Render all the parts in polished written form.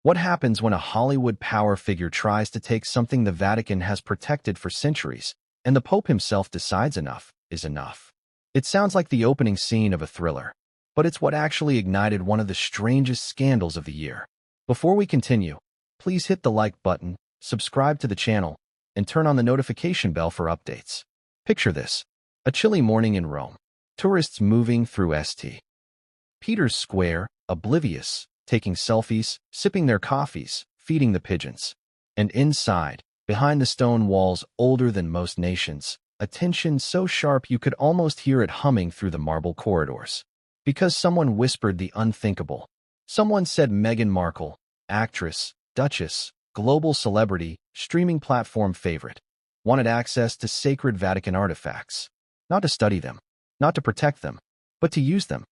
What happens when a Hollywood power figure tries to take something the Vatican has protected for centuries, and the Pope himself decides enough is enough? It sounds like the opening scene of a thriller, but it's what actually ignited one of the strangest scandals of the year. Before we continue, please hit the like button, subscribe to the channel, and turn on the notification bell for updates. Picture this: a chilly morning in Rome. Tourists moving through St. Peter's Square, oblivious, taking selfies, sipping their coffees, feeding the pigeons. And inside, behind the stone walls older than most nations, a tension so sharp you could almost hear it humming through the marble corridors. Because someone whispered the unthinkable. Someone said Meghan Markle, actress, duchess, global celebrity, streaming platform favorite, wanted access to sacred Vatican artifacts. Not to study them, not to protect them, but to use them.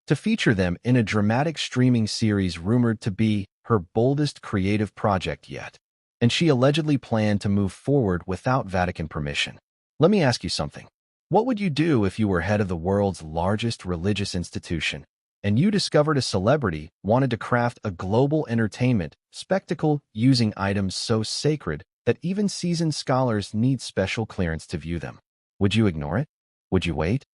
To feature them in a dramatic streaming series rumored to be her boldest creative project yet. And she allegedly planned to move forward without Vatican permission. Let me ask you something. What would you do if you were head of the world's largest religious institution, and you discovered a celebrity wanted to craft a global entertainment spectacle using items so sacred that even seasoned scholars need special clearance to view them? Would you ignore it? Would you wait?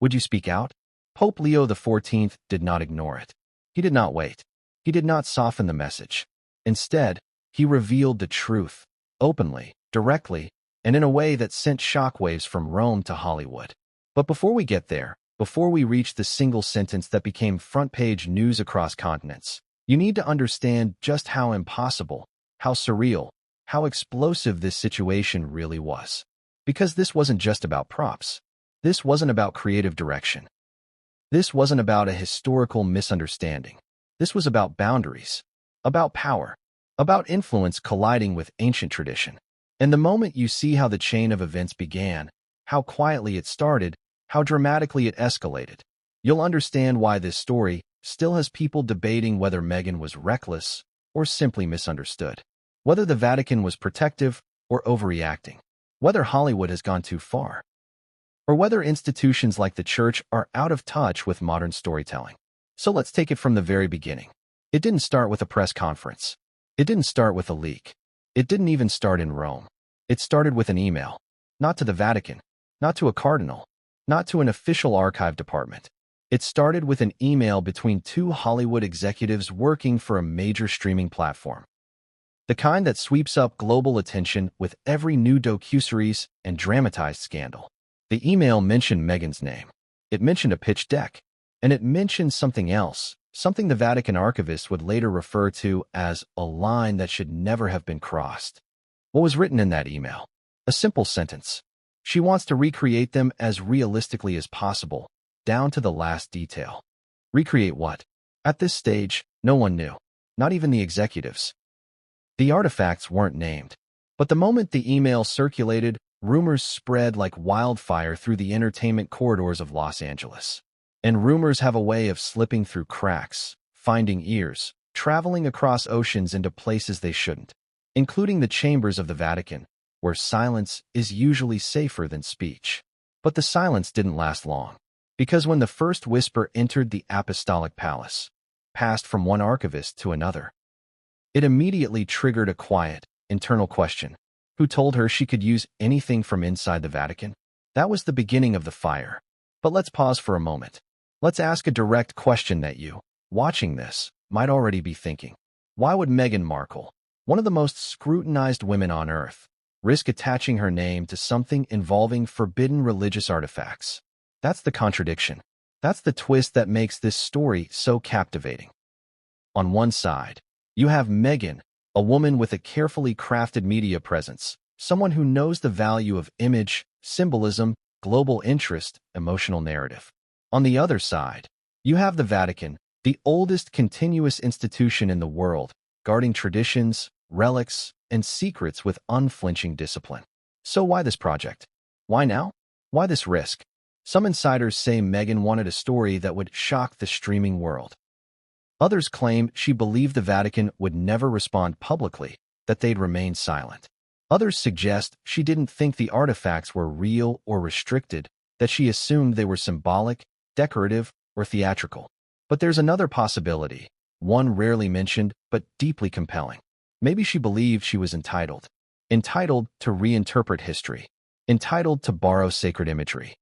Would you speak out? Pope Leo XIV did not ignore it. He did not wait. He did not soften the message. Instead, he revealed the truth, openly, directly, and in a way that sent shockwaves from Rome to Hollywood. But before we get there, before we reach the single sentence that became front-page news across continents, you need to understand just how impossible, how surreal, how explosive this situation really was. Because this wasn't just about props. This wasn't about creative direction. This wasn't about a historical misunderstanding. This was about boundaries, about power, about influence colliding with ancient tradition. And the moment you see how the chain of events began, how quietly it started, how dramatically it escalated, you'll understand why this story still has people debating whether Meghan was reckless or simply misunderstood, whether the Vatican was protective or overreacting, whether Hollywood has gone too far, or whether institutions like the church are out of touch with modern storytelling. So let's take it from the very beginning. It didn't start with a press conference. It didn't start with a leak. It didn't even start in Rome. It started with an email. Not to the Vatican, not to a cardinal, not to an official archive department. It started with an email between two Hollywood executives working for a major streaming platform. The kind that sweeps up global attention with every new docuseries and dramatized scandal. The email mentioned Meghan's name. It mentioned a pitch deck. And it mentioned something else, something the Vatican archivist would later refer to as a line that should never have been crossed. What was written in that email? A simple sentence. She wants to recreate them as realistically as possible, down to the last detail. Recreate what? At this stage, no one knew. Not even the executives. The artifacts weren't named. But the moment the email circulated, rumors spread like wildfire through the entertainment corridors of Los Angeles. And rumors have a way of slipping through cracks, finding ears, traveling across oceans into places they shouldn't, including the chambers of the Vatican, where silence is usually safer than speech. But the silence didn't last long, because when the first whisper entered the apostolic palace, passed from one archivist to another, it immediately triggered a quiet, internal question. Who told her she could use anything from inside the Vatican? That was the beginning of the fire. But let's pause for a moment. Let's ask a direct question that you, watching this, might already be thinking. Why would Meghan Markle, one of the most scrutinized women on earth, risk attaching her name to something involving forbidden religious artifacts? That's the contradiction. That's the twist that makes this story so captivating. On one side, you have Meghan, a woman with a carefully crafted media presence, someone who knows the value of image, symbolism, global interest, emotional narrative. On the other side, you have the Vatican, the oldest continuous institution in the world, guarding traditions, relics, and secrets with unflinching discipline. So why this project? Why now? Why this risk? Some insiders say Meghan wanted a story that would shock the streaming world. Others claim she believed the Vatican would never respond publicly, that they'd remain silent. Others suggest she didn't think the artifacts were real or restricted, that she assumed they were symbolic, decorative, or theatrical. But there's another possibility, one rarely mentioned but deeply compelling. Maybe she believed she was entitled. Entitled to reinterpret history. Entitled to borrow sacred imagery.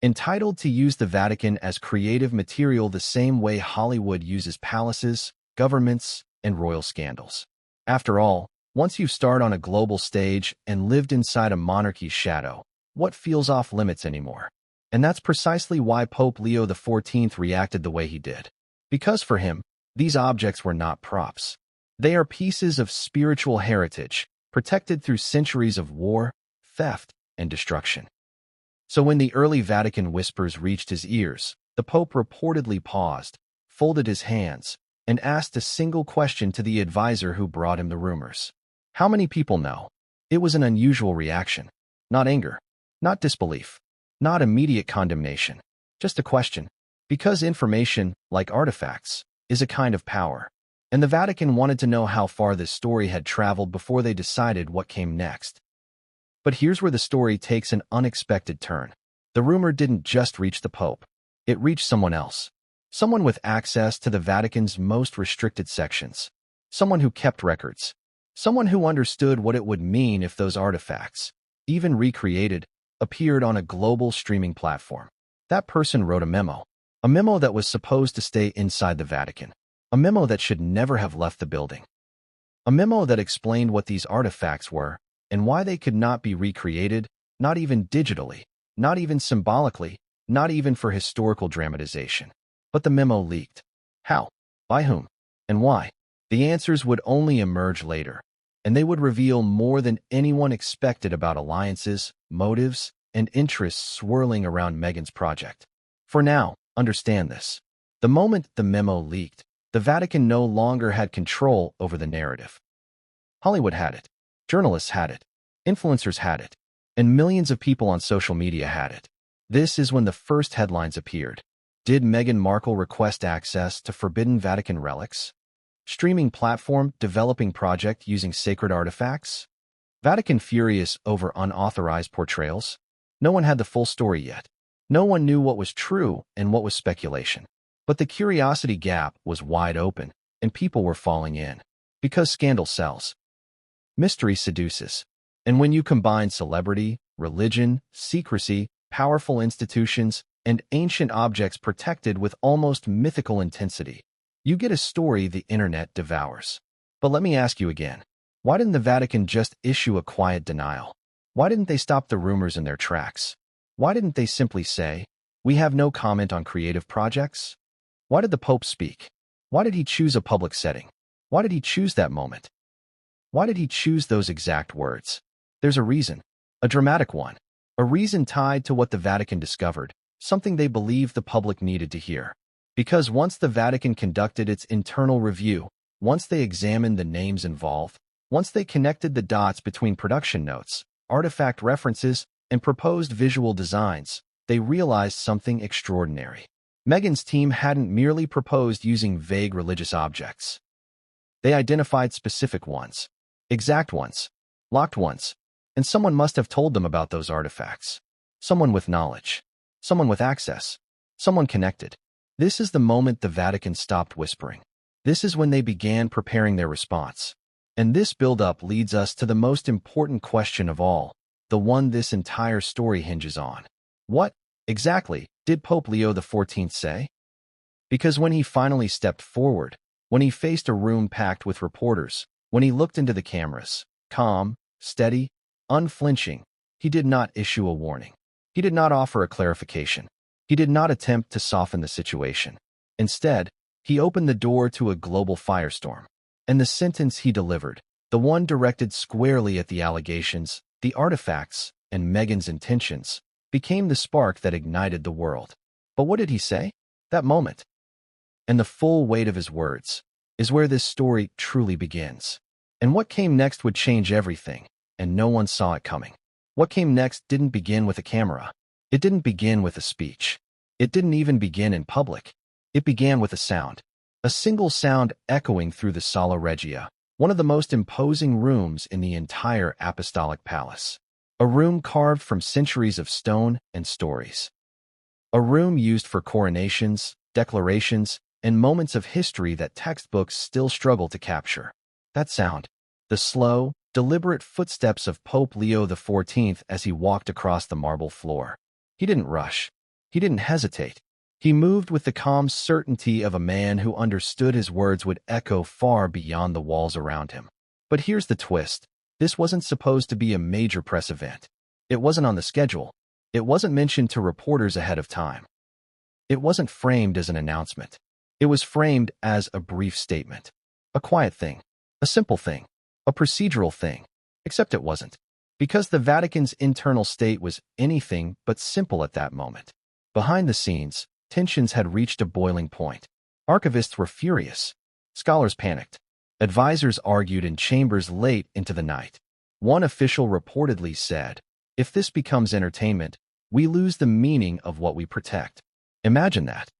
Entitled to use the Vatican as creative material the same way Hollywood uses palaces, governments, and royal scandals. After all, once you've starred on a global stage and lived inside a monarchy's shadow, what feels off limits anymore? And that's precisely why Pope Leo XIV reacted the way he did. Because for him, these objects were not props. They are pieces of spiritual heritage, protected through centuries of war, theft, and destruction. So when the early Vatican whispers reached his ears, the Pope reportedly paused, folded his hands, and asked a single question to the advisor who brought him the rumors. How many people know? It was an unusual reaction. Not anger, not disbelief, not immediate condemnation, just a question. Because information, like artifacts, is a kind of power. And the Vatican wanted to know how far this story had traveled before they decided what came next. But here's where the story takes an unexpected turn. The rumor didn't just reach the Pope. It reached someone else. Someone with access to the Vatican's most restricted sections. Someone who kept records. Someone who understood what it would mean if those artifacts, even recreated, appeared on a global streaming platform. That person wrote a memo. A memo that was supposed to stay inside the Vatican. A memo that should never have left the building. A memo that explained what these artifacts were, and why they could not be recreated, not even digitally, not even symbolically, not even for historical dramatization. But the memo leaked. How? By whom? And why? The answers would only emerge later, and they would reveal more than anyone expected about alliances, motives, and interests swirling around Meghan's project. For now, understand this. The moment the memo leaked, the Vatican no longer had control over the narrative. Hollywood had it. Journalists had it. Influencers had it. And millions of people on social media had it. This is when the first headlines appeared. Did Meghan Markle request access to forbidden Vatican relics? Streaming platform developing project using sacred artifacts? Vatican furious over unauthorized portrayals? No one had the full story yet. No one knew what was true and what was speculation. But the curiosity gap was wide open, and people were falling in. Because scandal sells. Mystery seduces. And when you combine celebrity, religion, secrecy, powerful institutions, and ancient objects protected with almost mythical intensity, you get a story the internet devours. But let me ask you again. Why didn't the Vatican just issue a quiet denial? Why didn't they stop the rumors in their tracks? Why didn't they simply say, "We have no comment on creative projects"? Why did the Pope speak? Why did he choose a public setting? Why did he choose that moment? Why did he choose those exact words? There's a reason. A dramatic one. A reason tied to what the Vatican discovered, something they believed the public needed to hear. Because once the Vatican conducted its internal review, once they examined the names involved, once they connected the dots between production notes, artifact references, and proposed visual designs, they realized something extraordinary. Meghan's team hadn't merely proposed using vague religious objects. They identified specific ones, exact ones, locked ones, and someone must have told them about those artifacts. Someone with knowledge, someone with access, someone connected. This is the moment the Vatican stopped whispering. This is when they began preparing their response. And this build-up leads us to the most important question of all, the one this entire story hinges on. What, exactly, did Pope Leo XIV say? Because when he finally stepped forward, when he faced a room packed with reporters, when he looked into the cameras, calm, steady, unflinching, he did not issue a warning. He did not offer a clarification. He did not attempt to soften the situation. Instead, he opened the door to a global firestorm. And the sentence he delivered, the one directed squarely at the allegations, the artifacts, and Meghan's intentions, became the spark that ignited the world. But what did he say? That moment, and the full weight of his words, is where this story truly begins. And what came next would change everything, and no one saw it coming. What came next didn't begin with a camera. It didn't begin with a speech. It didn't even begin in public. It began with a sound. A single sound echoing through the Sala Regia, one of the most imposing rooms in the entire apostolic palace. A room carved from centuries of stone and stories. A room used for coronations, declarations, and moments of history that textbooks still struggle to capture. That sound, the slow, deliberate footsteps of Pope Leo XIV as he walked across the marble floor. He didn't rush. He didn't hesitate. He moved with the calm certainty of a man who understood his words would echo far beyond the walls around him. But here's the twist. This wasn't supposed to be a major press event. It wasn't on the schedule. It wasn't mentioned to reporters ahead of time. It wasn't framed as an announcement. It was framed as a brief statement. A quiet thing. A simple thing. A procedural thing. Except it wasn't. Because the Vatican's internal state was anything but simple at that moment. Behind the scenes, tensions had reached a boiling point. Archivists were furious. Scholars panicked. Advisors argued in chambers late into the night. One official reportedly said, "If this becomes entertainment, we lose the meaning of what we protect." Imagine that.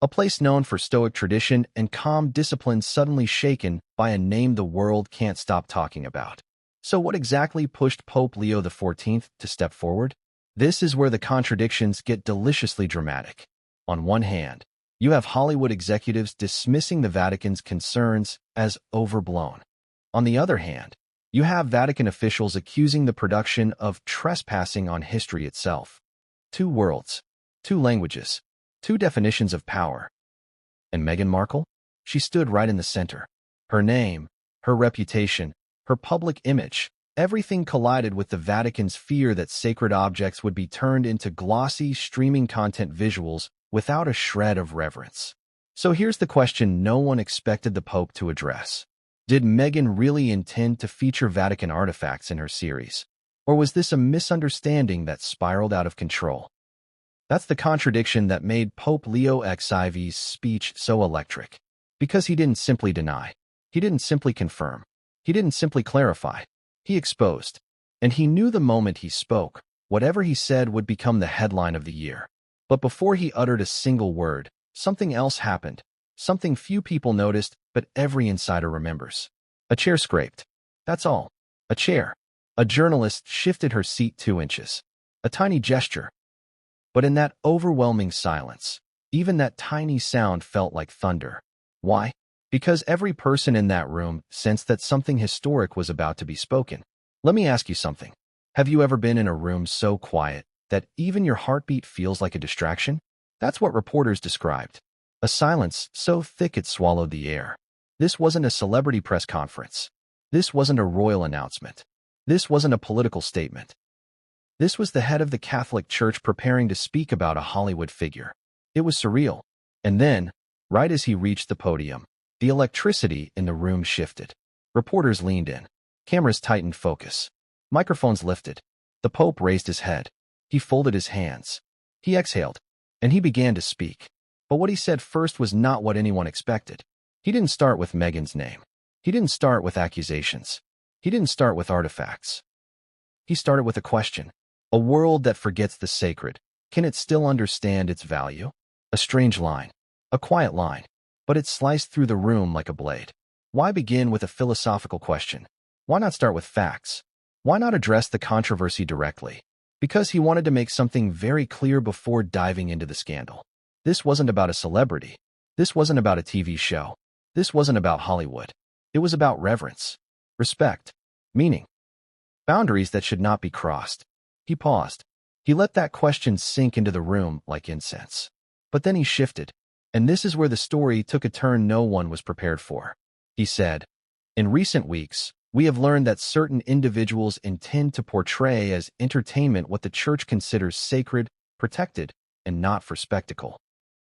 A place known for stoic tradition and calm discipline suddenly shaken by a name the world can't stop talking about. So what exactly pushed Pope Leo XIV to step forward? This is where the contradictions get deliciously dramatic. On one hand, you have Hollywood executives dismissing the Vatican's concerns as overblown. On the other hand, you have Vatican officials accusing the production of trespassing on history itself. Two worlds, two languages, two definitions of power. And Meghan Markle? She stood right in the center. Her name, her reputation, her public image, everything collided with the Vatican's fear that sacred objects would be turned into glossy, streaming content visuals without a shred of reverence. So here's the question no one expected the Pope to address. Did Meghan really intend to feature Vatican artifacts in her series? Or was this a misunderstanding that spiraled out of control? That's the contradiction that made Pope Leo XIV's speech so electric. Because he didn't simply deny. He didn't simply confirm. He didn't simply clarify. He exposed. And he knew the moment he spoke, whatever he said would become the headline of the year. But before he uttered a single word, something else happened. Something few people noticed, but every insider remembers. A chair scraped. That's all. A chair. A journalist shifted her seat 2 inches. A tiny gesture. But in that overwhelming silence, even that tiny sound felt like thunder. Why? Because every person in that room sensed that something historic was about to be spoken. Let me ask you something. Have you ever been in a room so quiet that even your heartbeat feels like a distraction? That's what reporters described. A silence so thick it swallowed the air. This wasn't a celebrity press conference. This wasn't a royal announcement. This wasn't a political statement. This was the head of the Catholic Church preparing to speak about a Hollywood figure. It was surreal. And then, right as he reached the podium, the electricity in the room shifted. Reporters leaned in. Cameras tightened focus. Microphones lifted. The Pope raised his head. He folded his hands. He exhaled. And he began to speak. But what he said first was not what anyone expected. He didn't start with Meghan's name. He didn't start with accusations. He didn't start with artifacts. He started with a question. A world that forgets the sacred, can it still understand its value? A strange line. A quiet line. But it sliced through the room like a blade. Why begin with a philosophical question? Why not start with facts? Why not address the controversy directly? Because he wanted to make something very clear before diving into the scandal. This wasn't about a celebrity. This wasn't about a TV show. This wasn't about Hollywood. It was about reverence, respect, meaning, boundaries that should not be crossed. He paused. He let that question sink into the room like incense. But then he shifted. And this is where the story took a turn no one was prepared for. He said, "In recent weeks, we have learned that certain individuals intend to portray as entertainment what the Church considers sacred, protected, and not for spectacle."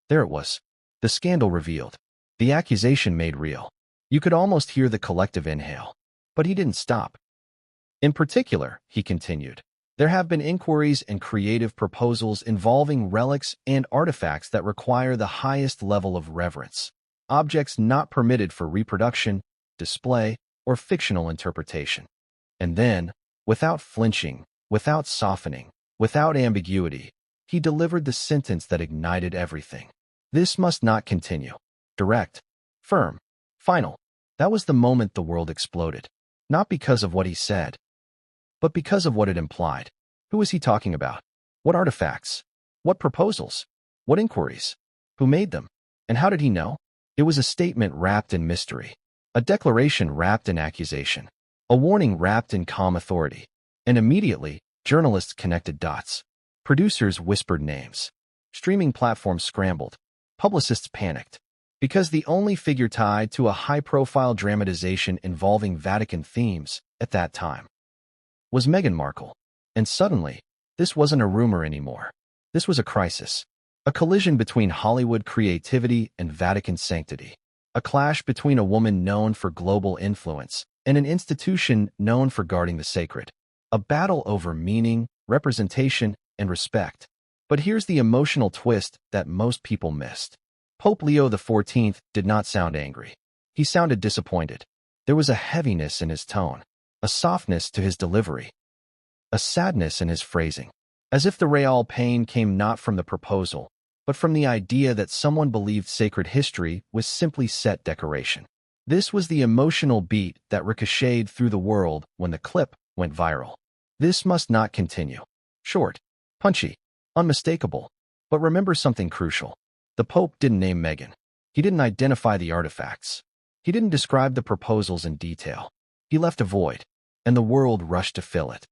There it was. The scandal revealed. The accusation made real. You could almost hear the collective inhale. But he didn't stop. In particular, he continued, there have been inquiries and creative proposals involving relics and artifacts that require the highest level of reverence. Objects not permitted for reproduction, display, or fictional interpretation. And then, without flinching, without softening, without ambiguity, he delivered the sentence that ignited everything. This must not continue. Direct, firm, final. That was the moment the world exploded. Not because of what he said, but because of what it implied. Who was he talking about? What artifacts? What proposals? What inquiries? Who made them? And how did he know? It was a statement wrapped in mystery, a declaration wrapped in accusation, a warning wrapped in calm authority. And immediately, journalists connected dots. Producers whispered names. Streaming platforms scrambled. Publicists panicked. Because the only figure tied to a high-profile dramatization involving Vatican themes at that time was Meghan Markle. And suddenly, this wasn't a rumor anymore. This was a crisis. A collision between Hollywood creativity and Vatican sanctity. A clash between a woman known for global influence and an institution known for guarding the sacred. A battle over meaning, representation, and respect. But here's the emotional twist that most people missed. Pope Leo XIV did not sound angry. He sounded disappointed. There was a heaviness in his tone, a softness to his delivery, a sadness in his phrasing, as if the real pain came not from the proposal, but from the idea that someone believed sacred history was simply set decoration. This was the emotional beat that ricocheted through the world when the clip went viral. This must not continue. Short, punchy, unmistakable. But remember something crucial. The Pope didn't name Meghan. He didn't identify the artifacts. He didn't describe the proposals in detail. He left a void, and the world rushed to fill it.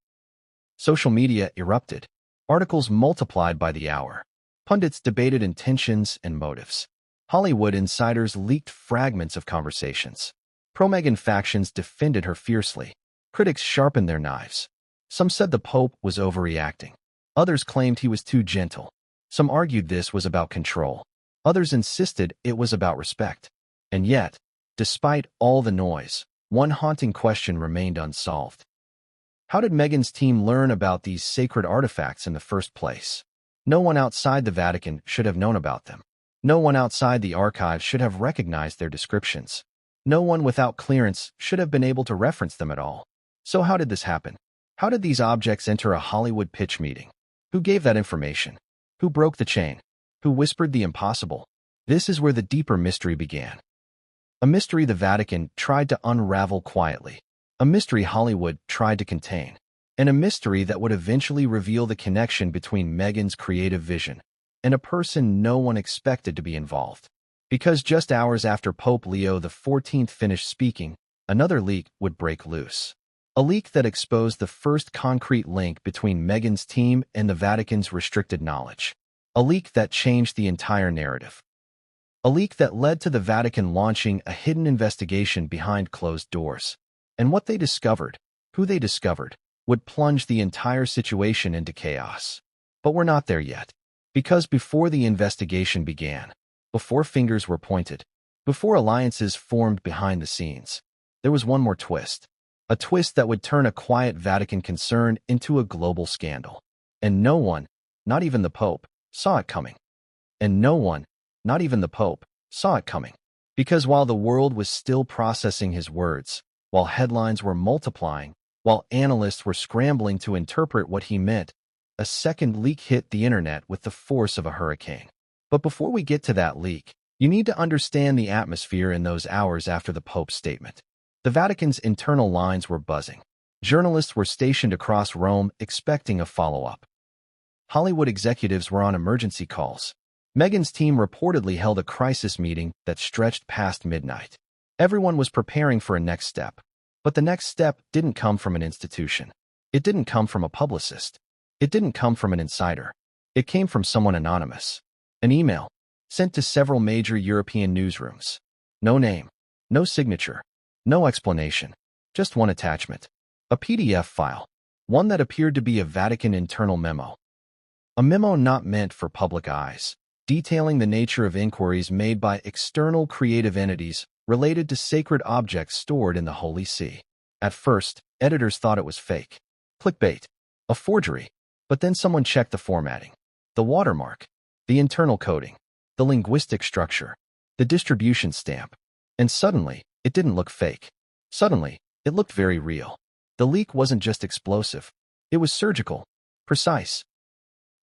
Social media erupted. Articles multiplied by the hour. Pundits debated intentions and motives. Hollywood insiders leaked fragments of conversations. Pro-Meghan factions defended her fiercely. Critics sharpened their knives. Some said the Pope was overreacting. Others claimed he was too gentle. Some argued this was about control. Others insisted it was about respect. And yet, despite all the noise, one haunting question remained unsolved. How did Meghan's team learn about these sacred artifacts in the first place? No one outside the Vatican should have known about them. No one outside the archives should have recognized their descriptions. No one without clearance should have been able to reference them at all. So how did this happen? How did these objects enter a Hollywood pitch meeting? Who gave that information? Who broke the chain? Who whispered the impossible? This is where the deeper mystery began. A mystery the Vatican tried to unravel quietly. A mystery Hollywood tried to contain. And a mystery that would eventually reveal the connection between Meghan's creative vision and a person no one expected to be involved. Because just hours after Pope Leo XIV finished speaking, another leak would break loose. A leak that exposed the first concrete link between Meghan's team and the Vatican's restricted knowledge. A leak that changed the entire narrative. A leak that led to the Vatican launching a hidden investigation behind closed doors. And what they discovered, who they discovered, would plunge the entire situation into chaos. But we're not there yet. Because before the investigation began, before fingers were pointed, before alliances formed behind the scenes, there was one more twist. A twist that would turn a quiet Vatican concern into a global scandal. And no one, not even the Pope, saw it coming. And no one, not even the Pope, saw it coming. Because while the world was still processing his words, while headlines were multiplying, while analysts were scrambling to interpret what he meant, a second leak hit the internet with the force of a hurricane. But before we get to that leak, you need to understand the atmosphere in those hours after the Pope's statement. The Vatican's internal lines were buzzing. Journalists were stationed across Rome expecting a follow-up. Hollywood executives were on emergency calls. Meghan's team reportedly held a crisis meeting that stretched past midnight. Everyone was preparing for a next step. But the next step didn't come from an institution. It didn't come from a publicist. It didn't come from an insider. It came from someone anonymous. An email, sent to several major European newsrooms. No name, no signature, no explanation, just one attachment. A PDF file, one that appeared to be a Vatican internal memo. A memo not meant for public eyes, detailing the nature of inquiries made by external creative entities related to sacred objects stored in the Holy See. At first, editors thought it was fake. Clickbait. A forgery. But then someone checked the formatting, the watermark, the internal coding, the linguistic structure, the distribution stamp. And suddenly, it didn't look fake. Suddenly, it looked very real. The leak wasn't just explosive. It was surgical, precise,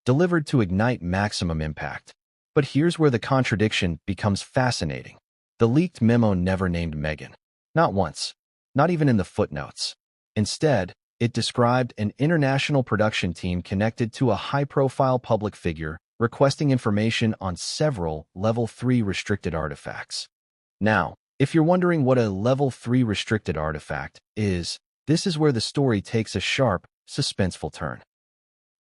delivered to ignite maximum impact. But here's where the contradiction becomes fascinating. The leaked memo never named Meghan. Not once. Not even in the footnotes. Instead, it described an international production team connected to a high-profile public figure requesting information on several Level 3 restricted artifacts. Now, if you're wondering what a Level 3 restricted artifact is, this is where the story takes a sharp, suspenseful turn.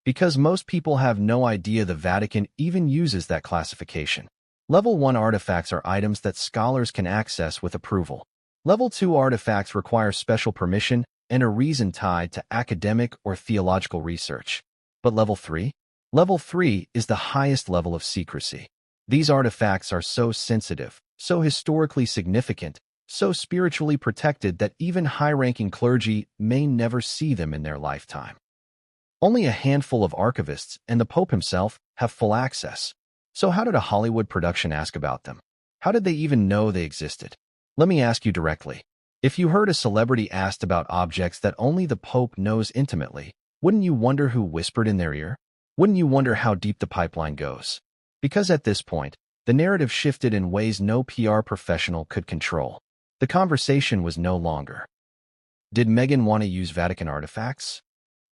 Because most people have no idea the Vatican even uses that classification. Level 1 artifacts are items that scholars can access with approval. Level 2 artifacts require special permission and a reason tied to academic or theological research. But Level 3? Level 3 is the highest level of secrecy. These artifacts are so sensitive, so historically significant, so spiritually protected that even high-ranking clergy may never see them in their lifetime. Only a handful of archivists and the Pope himself have full access. So how did a Hollywood production ask about them? How did they even know they existed? Let me ask you directly. If you heard a celebrity asked about objects that only the Pope knows intimately, wouldn't you wonder who whispered in their ear? Wouldn't you wonder how deep the pipeline goes? Because at this point, the narrative shifted in ways no PR professional could control. The conversation was no longer, did Meghan want to use Vatican artifacts?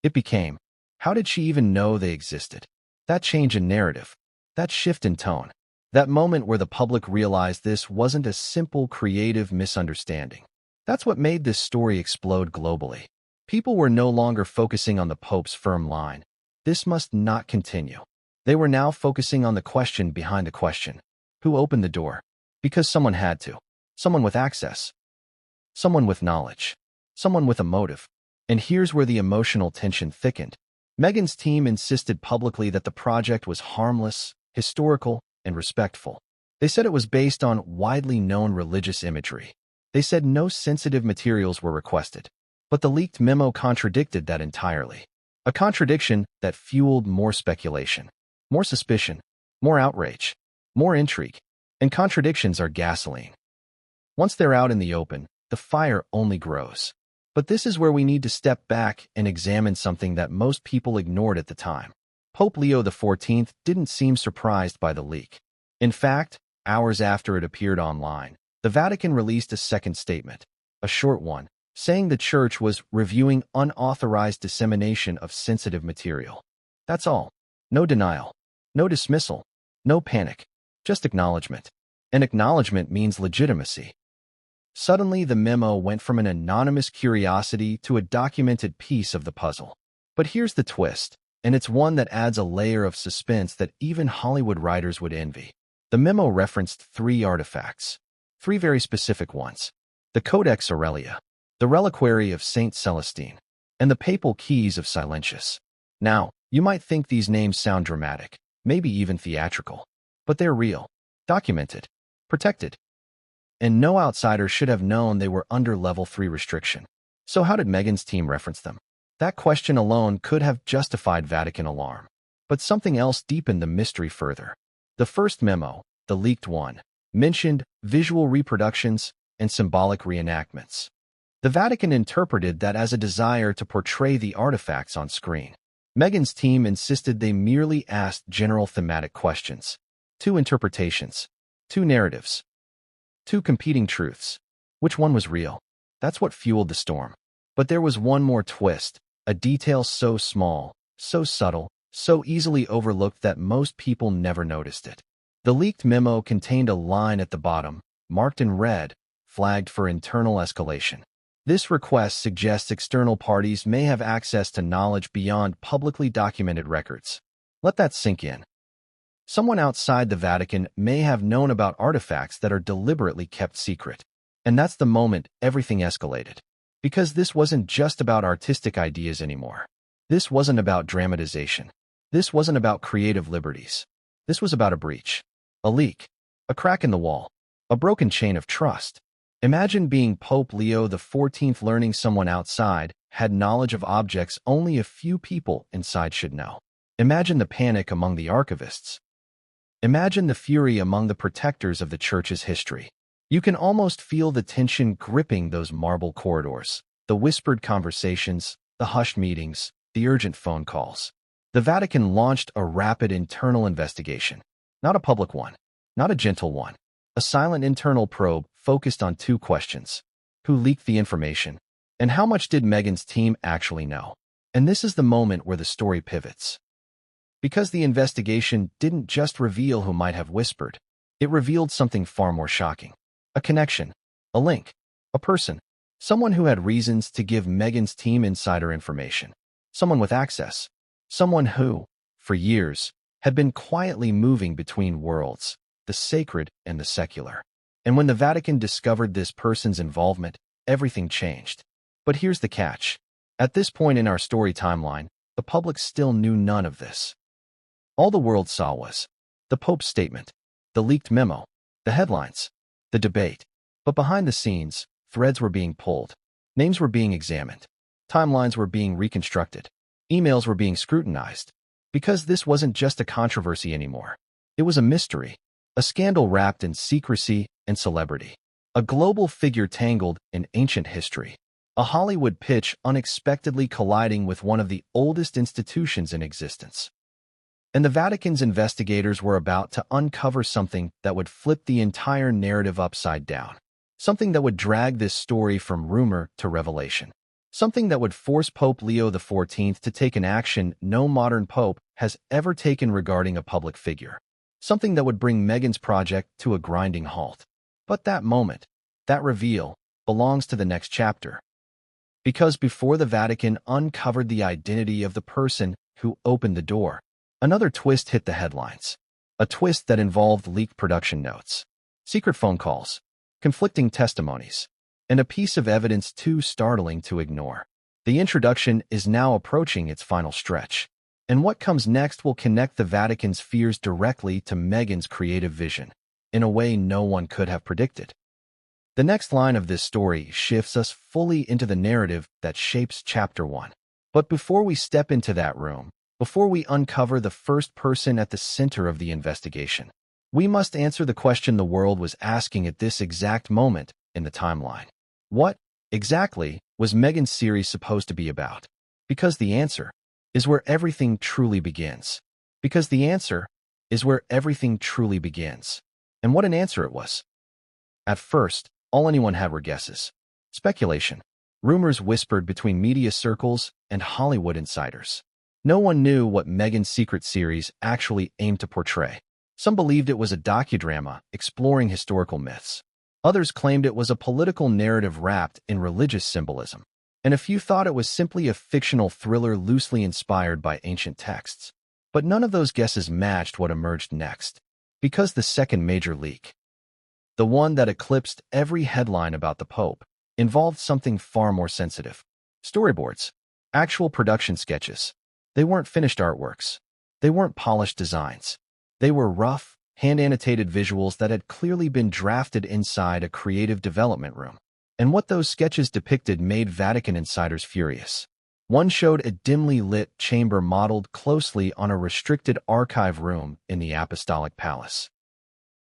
It became, how did she even know they existed? That change in narrative, that shift in tone, that moment where the public realized this wasn't a simple creative misunderstanding. That's what made this story explode globally. People were no longer focusing on the Pope's firm line. This must not continue. They were now focusing on the question behind the question. Who opened the door? Because someone had to. Someone with access. Someone with knowledge. Someone with a motive. And here's where the emotional tension thickened. Meghan's team insisted publicly that the project was harmless, historical, and respectful. They said it was based on widely known religious imagery. They said no sensitive materials were requested. But the leaked memo contradicted that entirely. A contradiction that fueled more speculation, more suspicion, more outrage, more intrigue. And contradictions are gasoline. Once they're out in the open, the fire only grows. But this is where we need to step back and examine something that most people ignored at the time. Pope Leo XIV didn't seem surprised by the leak. In fact, hours after it appeared online, the Vatican released a second statement, a short one, saying the Church was reviewing unauthorized dissemination of sensitive material. That's all. No denial. No dismissal. No panic. Just acknowledgement. And acknowledgement means legitimacy. Suddenly, the memo went from an anonymous curiosity to a documented piece of the puzzle. But here's the twist, and it's one that adds a layer of suspense that even Hollywood writers would envy. The memo referenced 3 artifacts. 3 very specific ones. The Codex Aurelia, the reliquary of Saint Celestine, and the papal keys of Silentius. Now, you might think these names sound dramatic, maybe even theatrical. But they're real, documented, protected. And no outsider should have known they were under Level 3 restriction. So how did Meghan's team reference them? That question alone could have justified Vatican alarm. But something else deepened the mystery further. The first memo, the leaked one, mentioned visual reproductions and symbolic reenactments. The Vatican interpreted that as a desire to portray the artifacts on screen. Meghan's team insisted they merely asked general thematic questions. 2 interpretations. 2 narratives. 2 competing truths. Which one was real? That's what fueled the storm. But there was one more twist, a detail so small, so subtle, so easily overlooked that most people never noticed it. The leaked memo contained a line at the bottom, marked in red, flagged for internal escalation. This request suggests external parties may have access to knowledge beyond publicly documented records. Let that sink in. Someone outside the Vatican may have known about artifacts that are deliberately kept secret. And that's the moment everything escalated. Because this wasn't just about artistic ideas anymore. This wasn't about dramatization. This wasn't about creative liberties. This was about a breach. A leak. A crack in the wall. A broken chain of trust. Imagine being Pope Leo XIV learning someone outside had knowledge of objects only a few people inside should know. Imagine the panic among the archivists. Imagine the fury among the protectors of the Church's history. You can almost feel the tension gripping those marble corridors, the whispered conversations, the hushed meetings, the urgent phone calls. The Vatican launched a rapid internal investigation. Not a public one, not a gentle one. A silent internal probe focused on 2 questions. Who leaked the information? And how much did Meghan's team actually know? And this is the moment where the story pivots. Because the investigation didn't just reveal who might have whispered, it revealed something far more shocking. A connection, a link, a person, someone who had reasons to give Meghan's team insider information, someone with access, someone who, for years, had been quietly moving between worlds, the sacred and the secular. And when the Vatican discovered this person's involvement, everything changed. But here's the catch. At this point in our story timeline, the public still knew none of this. All the world saw was the Pope's statement, the leaked memo, the headlines, the debate. But behind the scenes, threads were being pulled, names were being examined, timelines were being reconstructed, emails were being scrutinized. Because this wasn't just a controversy anymore. It was a mystery, a scandal wrapped in secrecy and celebrity, a global figure tangled in ancient history, a Hollywood pitch unexpectedly colliding with one of the oldest institutions in existence. And the Vatican's investigators were about to uncover something that would flip the entire narrative upside down, something that would drag this story from rumor to revelation, something that would force Pope Leo XIV to take an action no modern pope has ever taken regarding a public figure, something that would bring Meghan's project to a grinding halt. But that moment, that reveal, belongs to the next chapter. Because before the Vatican uncovered the identity of the person who opened the door, another twist hit the headlines. A twist that involved leaked production notes, secret phone calls, conflicting testimonies, and a piece of evidence too startling to ignore. The introduction is now approaching its final stretch, and what comes next will connect the Vatican's fears directly to Meghan's creative vision, in a way no one could have predicted. The next line of this story shifts us fully into the narrative that shapes Chapter 1. But before we step into that room, before we uncover the first person at the center of the investigation, we must answer the question the world was asking at this exact moment in the timeline. What, exactly, was Meghan's series supposed to be about? Because the answer is where everything truly begins. Because the answer is where everything truly begins. And what an answer it was. At first, all anyone had were guesses, speculation, rumors whispered between media circles and Hollywood insiders. No one knew what Meghan's secret series actually aimed to portray. Some believed it was a docudrama exploring historical myths. Others claimed it was a political narrative wrapped in religious symbolism. And a few thought it was simply a fictional thriller loosely inspired by ancient texts. But none of those guesses matched what emerged next. Because the second major leak, the one that eclipsed every headline about the Pope, involved something far more sensitive. Storyboards, actual production sketches. They weren't finished artworks. They weren't polished designs. They were rough, hand-annotated visuals that had clearly been drafted inside a creative development room. And what those sketches depicted made Vatican insiders furious. One showed a dimly lit chamber modeled closely on a restricted archive room in the Apostolic Palace.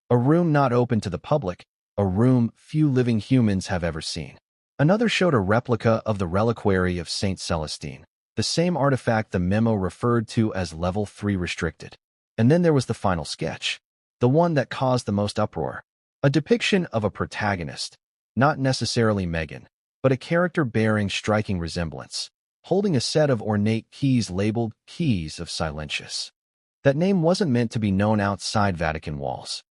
A room not open to the public, a room few living humans have ever seen. Another showed a replica of the reliquary of Saint Celestine, the same artifact the memo referred to as Level 3 restricted. And then there was the final sketch, the one that caused the most uproar. A depiction of a protagonist, not necessarily Meghan, but a character bearing striking resemblance, holding a set of ornate keys labeled Keys of Silentius. That name wasn't meant to be known outside Vatican walls.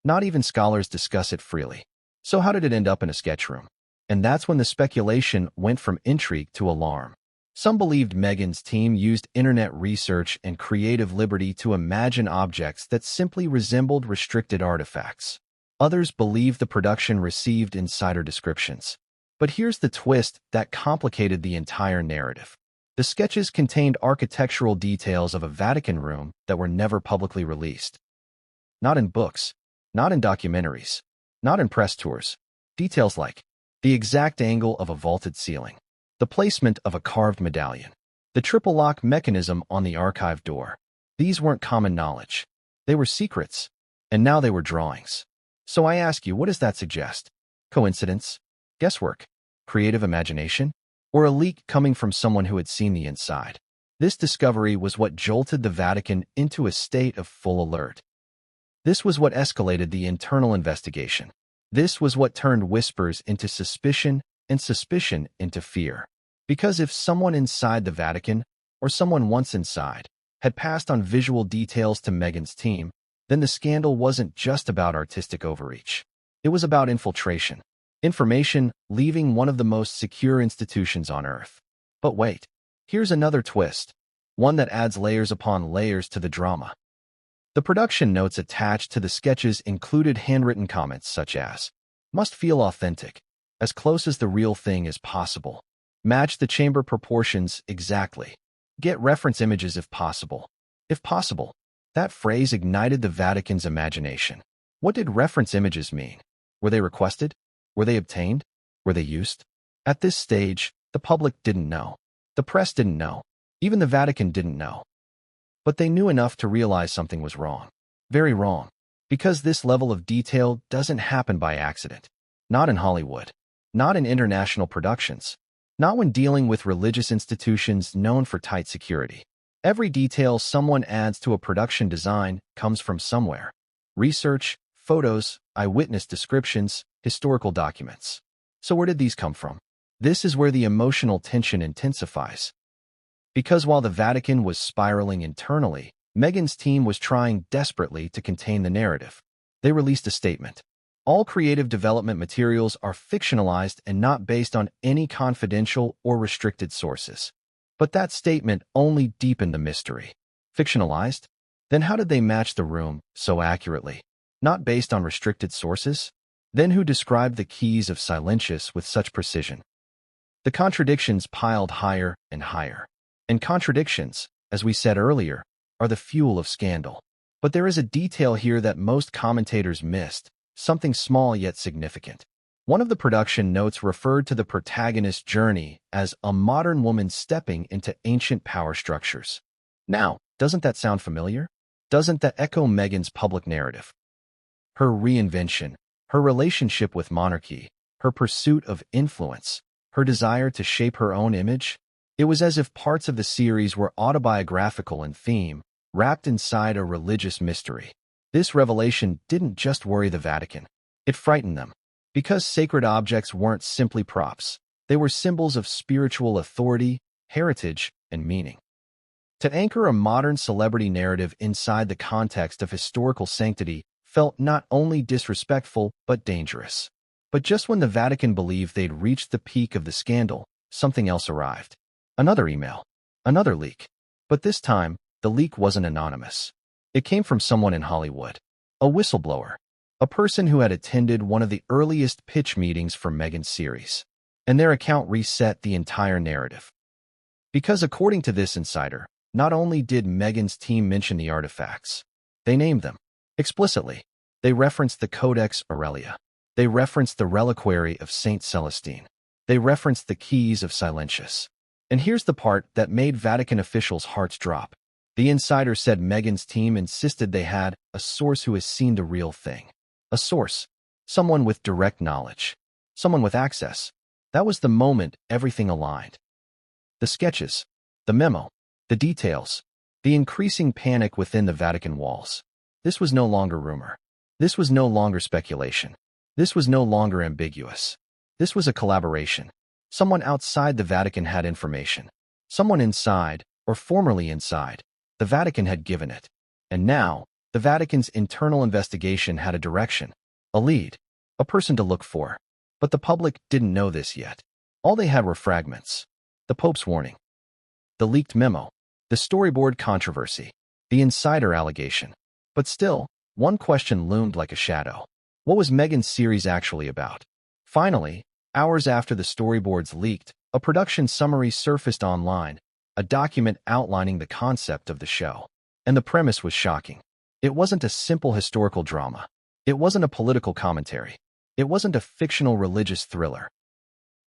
Not even scholars discuss it freely. So how did it end up in a sketch room? And that's when the speculation went from intrigue to alarm. Some believed Meghan's team used internet research and creative liberty to imagine objects that simply resembled restricted artifacts. Others believed the production received insider descriptions. But here's the twist that complicated the entire narrative. The sketches contained architectural details of a Vatican room that were never publicly released. Not in books, not in documentaries, not in press tours. Details like the exact angle of a vaulted ceiling, the placement of a carved medallion, the triple lock mechanism on the archive door. These weren't common knowledge. They were secrets, and now they were drawings. So I ask you, what does that suggest? Coincidence? Guesswork? Creative imagination? Or a leak coming from someone who had seen the inside? This discovery was what jolted the Vatican into a state of full alert. This was what escalated the internal investigation. This was what turned whispers into suspicion and suspicion into fear. Because if someone inside the Vatican, or someone once inside, had passed on visual details to Meghan's team, then the scandal wasn't just about artistic overreach. It was about infiltration. Information leaving one of the most secure institutions on Earth. But wait, here's another twist, one that adds layers upon layers to the drama. The production notes attached to the sketches included handwritten comments such as, "Must feel authentic, as close as the real thing as possible. Match the chamber proportions exactly. Get reference images if possible." If possible. That phrase ignited the Vatican's imagination. What did reference images mean? Were they requested? Were they obtained? Were they used? At this stage, the public didn't know. The press didn't know. Even the Vatican didn't know. But they knew enough to realize something was wrong. Very wrong. Because this level of detail doesn't happen by accident. Not in Hollywood. Not in international productions. Not when dealing with religious institutions known for tight security. Every detail someone adds to a production design comes from somewhere. Research, photos, eyewitness descriptions, historical documents. So where did these come from? This is where the emotional tension intensifies. Because while the Vatican was spiraling internally, Meghan's team was trying desperately to contain the narrative. They released a statement. All creative development materials are fictionalized and not based on any confidential or restricted sources. But that statement only deepened the mystery. Fictionalized? Then how did they match the room so accurately? Not based on restricted sources? Then who described the keys of Silentius with such precision? The contradictions piled higher and higher. And contradictions, as we said earlier, are the fuel of scandal. But there is a detail here that most commentators missed, something small yet significant. One of the production notes referred to the protagonist's journey as a modern woman stepping into ancient power structures. Now, doesn't that sound familiar? Doesn't that echo Meghan's public narrative? Her reinvention, her relationship with monarchy, her pursuit of influence, her desire to shape her own image? It was as if parts of the series were autobiographical in theme, wrapped inside a religious mystery. This revelation didn't just worry the Vatican. It frightened them. Because sacred objects weren't simply props. They were symbols of spiritual authority, heritage, and meaning. To anchor a modern celebrity narrative inside the context of historical sanctity felt not only disrespectful but dangerous. But just when the Vatican believed they'd reached the peak of the scandal, something else arrived. Another email. Another leak. But this time, the leak wasn't anonymous. It came from someone in Hollywood. A whistleblower. A person who had attended one of the earliest pitch meetings for Meghan's series. And their account reset the entire narrative. Because according to this insider, not only did Meghan's team mention the artifacts, they named them. Explicitly. They referenced the Codex Aurelia. They referenced the reliquary of Saint Celestine. They referenced the keys of Silentius. And here's the part that made Vatican officials' hearts drop. The insider said Meghan's team insisted they had a source who has seen the real thing. A source. Someone with direct knowledge. Someone with access. That was the moment everything aligned. The sketches. The memo. The details. The increasing panic within the Vatican walls. This was no longer rumor. This was no longer speculation. This was no longer ambiguous. This was a collaboration. Someone outside the Vatican had information. Someone inside, or formerly inside, the Vatican had given it. And now, the Vatican's internal investigation had a direction, a lead, a person to look for. But the public didn't know this yet. All they had were fragments. The Pope's warning. The leaked memo. The storyboard controversy. The insider allegation. But still, one question loomed like a shadow. What was Meghan's series actually about? Finally, hours after the storyboards leaked, a production summary surfaced online, a document outlining the concept of the show. And the premise was shocking. It wasn't a simple historical drama. It wasn't a political commentary. It wasn't a fictional religious thriller.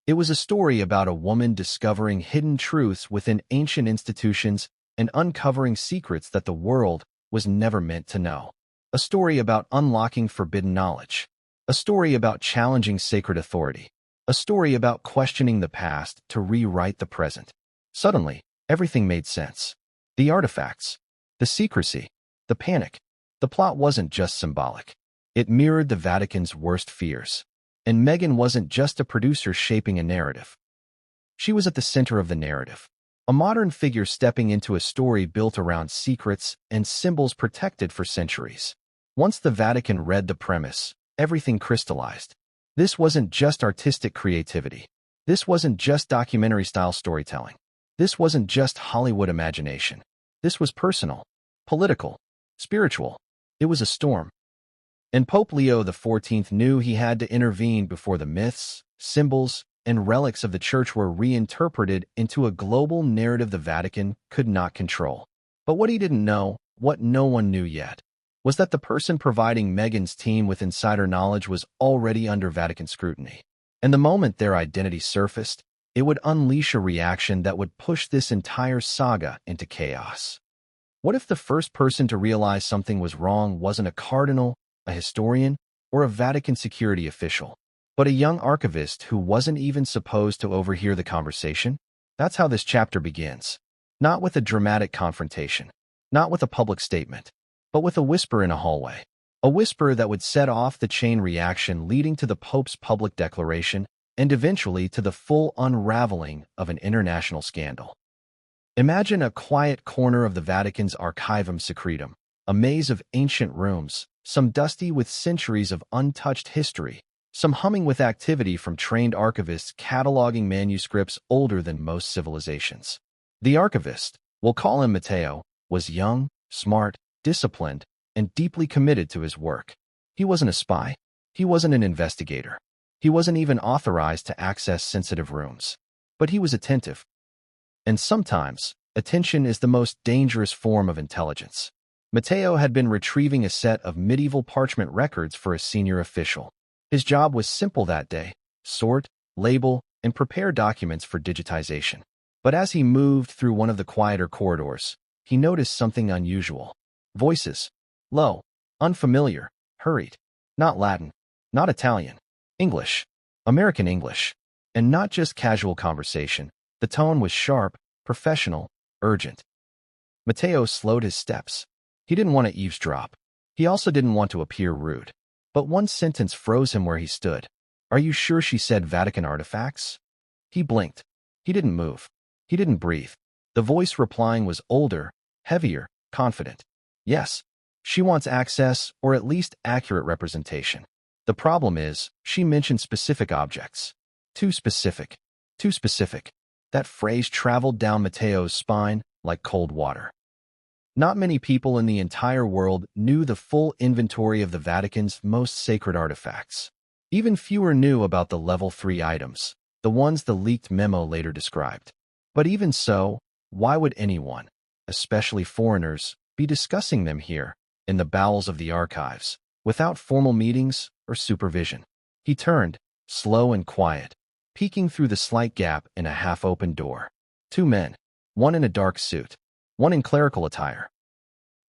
It was a story about a woman discovering hidden truths within ancient institutions and uncovering secrets that the world was never meant to know. A story about unlocking forbidden knowledge. A story about challenging sacred authority. A story about questioning the past to rewrite the present. Suddenly, everything made sense. The artifacts, the secrecy, the panic. The plot wasn't just symbolic. It mirrored the Vatican's worst fears. And Meghan wasn't just a producer shaping a narrative. She was at the center of the narrative. A modern figure stepping into a story built around secrets and symbols protected for centuries. Once the Vatican read the premise, everything crystallized. This wasn't just artistic creativity. This wasn't just documentary-style storytelling. This wasn't just Hollywood imagination. This was personal, political, spiritual. It was a storm. And Pope Leo XIV knew he had to intervene before the myths, symbols, and relics of the Church were reinterpreted into a global narrative the Vatican could not control. But what he didn't know, what no one knew yet, was that the person providing Meghan's team with insider knowledge was already under Vatican scrutiny. And the moment their identity surfaced, it would unleash a reaction that would push this entire saga into chaos. What if the first person to realize something was wrong wasn't a cardinal, a historian, or a Vatican security official, but a young archivist who wasn't even supposed to overhear the conversation? That's how this chapter begins. Not with a dramatic confrontation, not with a public statement, but with a whisper in a hallway. A whisper that would set off the chain reaction leading to the Pope's public declaration and eventually to the full unraveling of an international scandal. Imagine a quiet corner of the Vatican's Archivum Secretum, a maze of ancient rooms, some dusty with centuries of untouched history, some humming with activity from trained archivists cataloging manuscripts older than most civilizations. The archivist, we'll call him Matteo, was young, smart, disciplined, and deeply committed to his work. He wasn't a spy. He wasn't an investigator. He wasn't even authorized to access sensitive rooms. But he was attentive. And sometimes, attention is the most dangerous form of intelligence. Matteo had been retrieving a set of medieval parchment records for a senior official. His job was simple that day: sort, label, and prepare documents for digitization. But as he moved through one of the quieter corridors, he noticed something unusual. Voices. Low, unfamiliar, hurried. Not Latin, not Italian. English. American English. And not just casual conversation. The tone was sharp, professional, urgent. Matteo slowed his steps. He didn't want to eavesdrop. He also didn't want to appear rude. But one sentence froze him where he stood. "Are you sure she said Vatican artifacts?" He blinked. He didn't move. He didn't breathe. The voice replying was older, heavier, confident. "Yes. She wants access, or at least accurate representation. The problem is, she mentioned specific objects. Too specific. Too specific." That phrase traveled down Matteo's spine like cold water. Not many people in the entire world knew the full inventory of the Vatican's most sacred artifacts. Even fewer knew about the Level 3 items, the ones the leaked memo later described. But even so, why would anyone, especially foreigners, be discussing them here, in the bowels of the archives, without formal meetings or supervision? He turned, slow and quiet, peeking through the slight gap in a half-open door. Two men, one in a dark suit, one in clerical attire.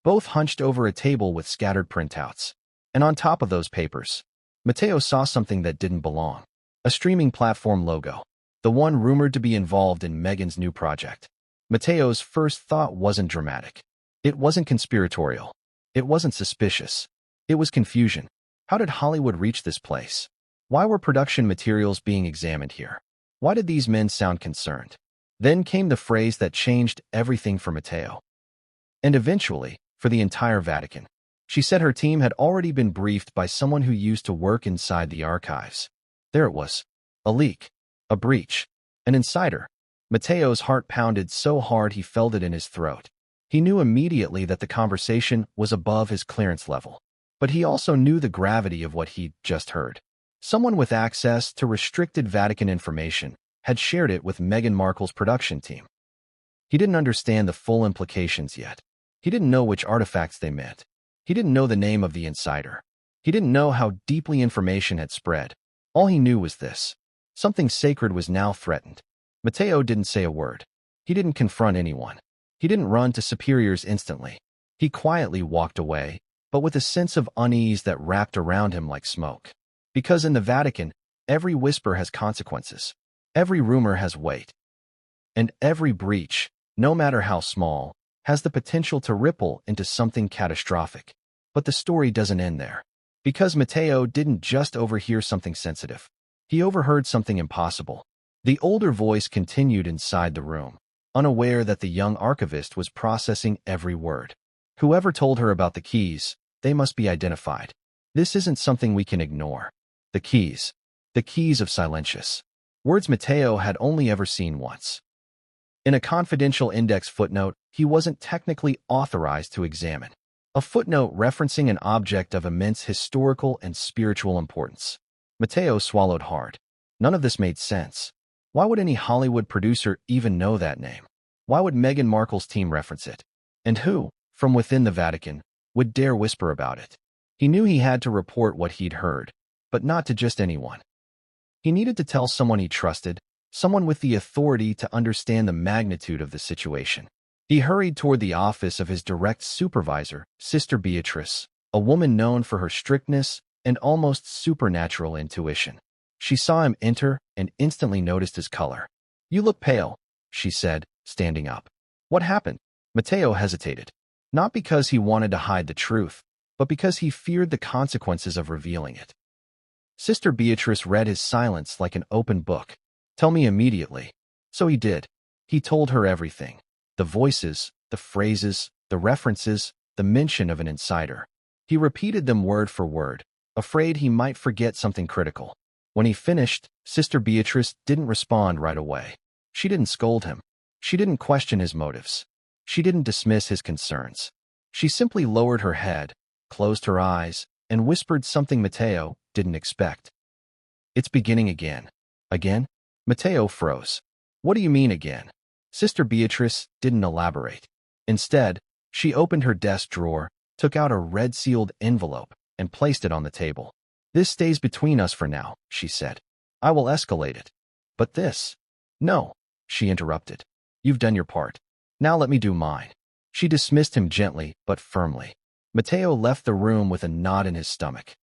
Both hunched over a table with scattered printouts. And on top of those papers, Matteo saw something that didn't belong. A streaming platform logo, the one rumored to be involved in Meghan's new project. Matteo's first thought wasn't dramatic. It wasn't conspiratorial. It wasn't suspicious. It was confusion. How did Hollywood reach this place? Why were production materials being examined here? Why did these men sound concerned? Then came the phrase that changed everything for Matteo. And eventually, for the entire Vatican. She said her team had already been briefed by someone who used to work inside the archives. There it was. A leak. A breach. An insider. Matteo's heart pounded so hard he felt it in his throat. He knew immediately that the conversation was above his clearance level. But he also knew the gravity of what he'd just heard. Someone with access to restricted Vatican information had shared it with Meghan Markle's production team. He didn't understand the full implications yet. He didn't know which artifacts they meant. He didn't know the name of the insider. He didn't know how deeply information had spread. All he knew was this: something sacred was now threatened. Matteo didn't say a word. He didn't confront anyone. He didn't run to superiors instantly. He quietly walked away, but with a sense of unease that wrapped around him like smoke. Because in the Vatican, every whisper has consequences. Every rumor has weight. And every breach, no matter how small, has the potential to ripple into something catastrophic. But the story doesn't end there. Because Matteo didn't just overhear something sensitive. He overheard something impossible. The older voice continued inside the room. unaware that the young archivist was processing every word. Whoever told her about the keys, they must be identified. This isn't something we can ignore. The keys. The keys of Silentius. Words Matteo had only ever seen once. In a confidential index footnote, he wasn't technically authorized to examine. A footnote referencing an object of immense historical and spiritual importance. Matteo swallowed hard. None of this made sense. Why would any Hollywood producer even know that name? Why would Meghan Markle's team reference it? And who, from within the Vatican, would dare whisper about it? He knew he had to report what he'd heard, but not to just anyone. He needed to tell someone he trusted, someone with the authority to understand the magnitude of the situation. He hurried toward the office of his direct supervisor, Sister Beatrice, a woman known for her strictness and almost supernatural intuition. She saw him enter and instantly noticed his color. "You look pale," she said, standing up. "What happened?" Matteo hesitated. Not because he wanted to hide the truth, but because he feared the consequences of revealing it. Sister Beatrice read his silence like an open book. "Tell me immediately." So he did. He told her everything. The voices, the phrases, the references, the mention of an insider. He repeated them word for word, afraid he might forget something critical. When he finished, Sister Beatrice didn't respond right away. She didn't scold him. She didn't question his motives. She didn't dismiss his concerns. She simply lowered her head, closed her eyes, and whispered something Matteo didn't expect. "It's beginning again." "Again?" Matteo froze. "What do you mean again?" Sister Beatrice didn't elaborate. Instead, she opened her desk drawer, took out a red-sealed envelope, and placed it on the table. "This stays between us for now," she said. "I will escalate it." "But this—" "No," she interrupted. "You've done your part. Now let me do mine." She dismissed him gently but firmly. Matteo left the room with a knot in his stomach.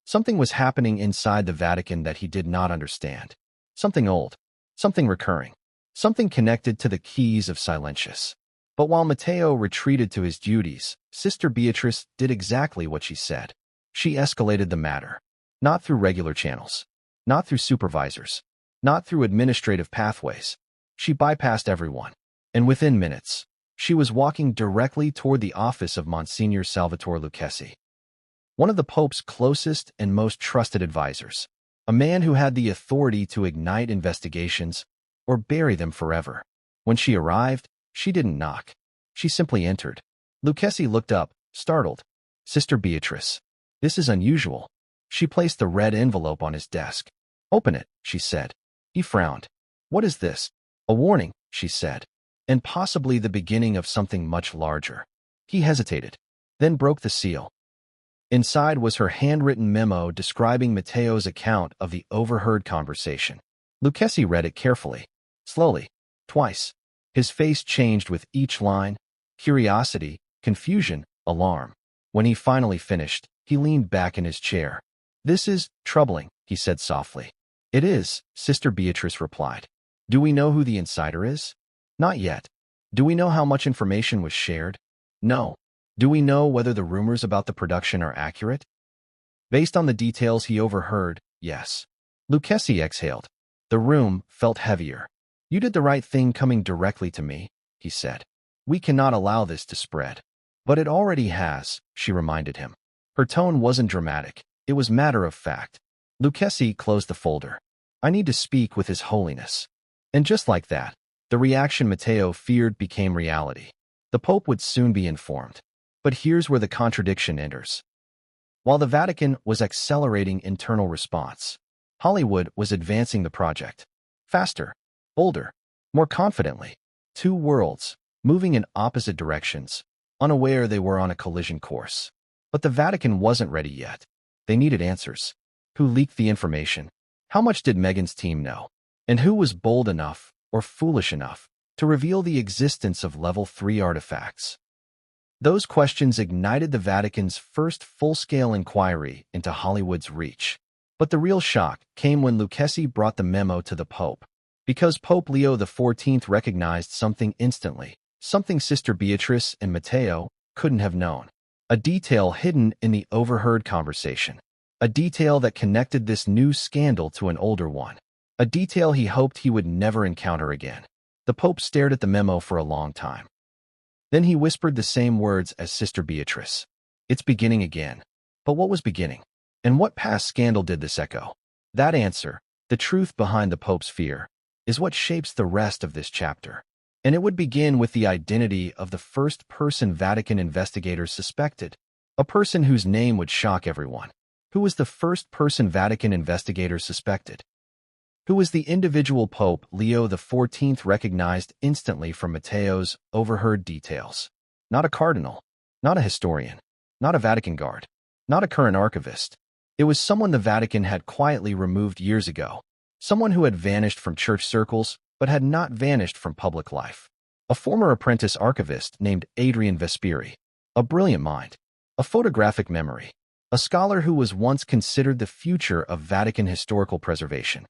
Something was happening inside the Vatican that he did not understand. Something old, something recurring, something connected to the keys of Silentius. But while Matteo retreated to his duties, Sister Beatrice did exactly what she said. She escalated the matter. Not through regular channels. Not through supervisors. Not through administrative pathways. She bypassed everyone. And within minutes, she was walking directly toward the office of Monsignor Salvatore Lucchesi, one of the Pope's closest and most trusted advisors, a man who had the authority to ignite investigations or bury them forever. When she arrived, she didn't knock. She simply entered. Lucchesi looked up, startled. "Sister Beatrice, this is unusual." She placed the red envelope on his desk. "Open it," she said. He frowned. "What is this?" "A warning," she said, "and possibly the beginning of something much larger." He hesitated, then broke the seal. Inside was her handwritten memo describing Matteo's account of the overheard conversation. Lucchesi read it carefully, slowly, twice. His face changed with each line: curiosity, confusion, alarm. When he finally finished, he leaned back in his chair. "This is troubling," he said softly. "It is," Sister Beatrice replied. "Do we know who the insider is?" "Not yet." "Do we know how much information was shared?" "No." "Do we know whether the rumors about the production are accurate?" Based on the details he overheard, yes. Lucchesi exhaled. The room felt heavier. "You did the right thing coming directly to me," he said. "We cannot allow this to spread." "But it already has," she reminded him. Her tone wasn't dramatic. It was matter of fact. Lucchesi closed the folder. "I need to speak with His Holiness." And just like that, the reaction Matteo feared became reality. The Pope would soon be informed. But here's where the contradiction enters. While the Vatican was accelerating internal response, Hollywood was advancing the project. Faster, bolder, more confidently. Two worlds, moving in opposite directions, unaware they were on a collision course. But the Vatican wasn't ready yet. They needed answers. Who leaked the information? How much did Meghan's team know? And who was bold enough, or foolish enough, to reveal the existence of Level 3 artifacts? Those questions ignited the Vatican's first full-scale inquiry into Hollywood's reach. But the real shock came when Lucchesi brought the memo to the Pope. Because Pope Leo XIV recognized something instantly, something Sister Beatrice and Matteo couldn't have known. A detail hidden in the overheard conversation. A detail that connected this new scandal to an older one. A detail he hoped he would never encounter again. The Pope stared at the memo for a long time. Then he whispered the same words as Sister Beatrice. It's beginning again. But what was beginning? And what past scandal did this echo? That answer, the truth behind the Pope's fear, is what shapes the rest of this chapter. And it would begin with the identity of the first-person Vatican investigators suspected, a person whose name would shock everyone. Who was the first-person Vatican investigators suspected? Who was the individual Pope Leo XIV recognized instantly from Matteo's overheard details? Not a cardinal, not a historian, not a Vatican guard, not a current archivist. It was someone the Vatican had quietly removed years ago, someone who had vanished from church circles but had not vanished from public life. A former apprentice archivist named Adrian Vesperi, a brilliant mind, a photographic memory, a scholar who was once considered the future of Vatican historical preservation,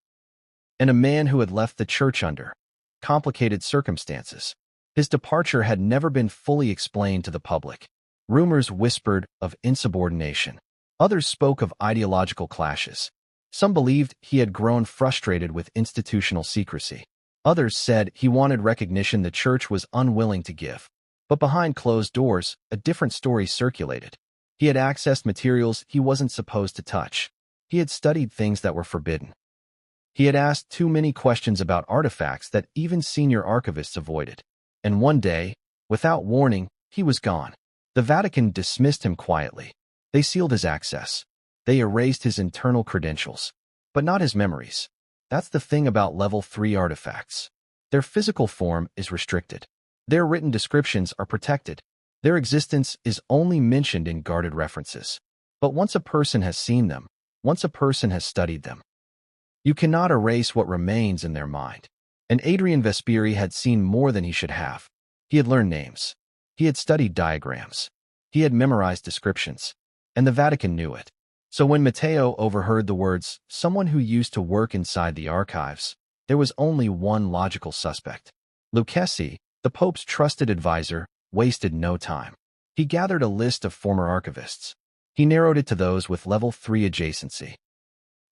and a man who had left the church under complicated circumstances. His departure had never been fully explained to the public. Rumors whispered of insubordination. Others spoke of ideological clashes. Some believed he had grown frustrated with institutional secrecy. Others said he wanted recognition the church was unwilling to give. But behind closed doors, a different story circulated. He had accessed materials he wasn't supposed to touch. He had studied things that were forbidden. He had asked too many questions about artifacts that even senior archivists avoided. And one day, without warning, he was gone. The Vatican dismissed him quietly. They sealed his access. They erased his internal credentials, but not his memories. That's the thing about Level 3 artifacts. Their physical form is restricted. Their written descriptions are protected. Their existence is only mentioned in guarded references. But once a person has seen them, once a person has studied them, you cannot erase what remains in their mind. And Adrian Vesperi had seen more than he should have. He had learned names. He had studied diagrams. He had memorized descriptions. And the Vatican knew it. So when Matteo overheard the words, someone who used to work inside the archives, there was only one logical suspect. Lucchesi, the Pope's trusted advisor, wasted no time. He gathered a list of former archivists. He narrowed it to those with Level 3 adjacency.